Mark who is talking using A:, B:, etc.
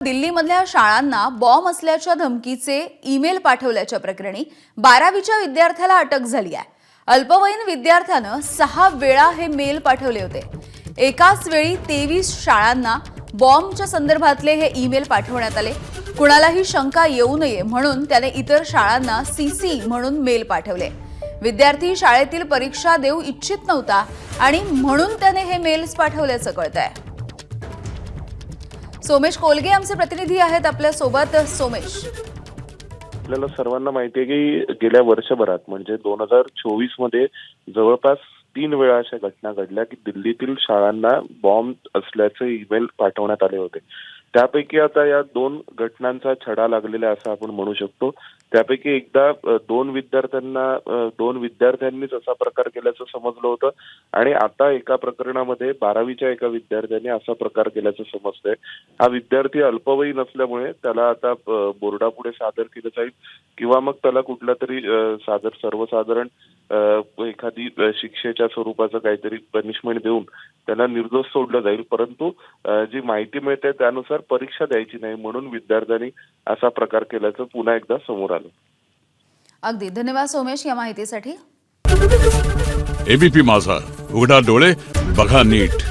A: दिल्लीमधल्या शाळांना बॉम्ब असल्याच्या धमकीचे ईमेल पाठवल्याच्या प्रकरणी 12वीच्या विद्यार्थ्याला अटक झाली आहे। अल्पवयीन विद्यार्थ्यानं 6 वेळा हे मेल पाठवले होते। एकाच वेळी 23 शाळांना बॉम्बच्या संदर्भातले हे ईमेल पाठवण्यात आले। कुणालाही शंका येऊ नये म्हणून त्याने इतर शाळांना सीसी म्हणून मेल पाठवले। विद्यार्थी शाळेतील परीक्षा देऊ इच्छित नव्हता आणि म्हणून त्याने हे मेल्स पाठवल्याचं कळतंय। सोमेश कोलगे आमचे प्रतिनिधी आहेत आपल्या सोबत। सोमेश,
B: आपल्याला सर्वांना माहिती आहे की गेल्या वर्षभरात म्हणजे 2024 मध्ये जवळपास 3 वेळा अशा घटना घडल्या की दिल्लीतील शाळांना बॉम्ब असल्याचे ईमेल पाठवण्यात आले होते। त्यापैकी आता या 2 घटनांचा छडा लागलेला असं आपण म्हणू शकतो। त्यापैकी एकदा 2 विद्यार्थ्यांनीच असा प्रकार केल्याचं समजलं होतं आणि आता एका प्रकरणामध्ये 12वीच्या एका विद्यार्थ्याने असा प्रकार केल्याचं समजतंय। हा विद्यार्थी अल्पवयीन असल्यामुळे त्याला आता बोर्डापुढे सादर केलं जाईल किंवा मग त्याला कुठला तरी सर्वसाधारण एखादी शिक्षेच्या स्वरूपाचं काहीतरी पनिशमेंट देऊन त्याला निर्दोष सोडलं जाईल। परंतु जी माहिती मिळते त्यानुसार परीक्षा द्यायची नाही म्हणून विद्यार्थ्यांनी असा प्रकार केल्याचं पुन्हा एकदा समोर आलं।
A: अगदी धन्यवाद सोमेश या माहितीसाठी।
C: एबीपी माझा, उघडा डोळे बघा नीट।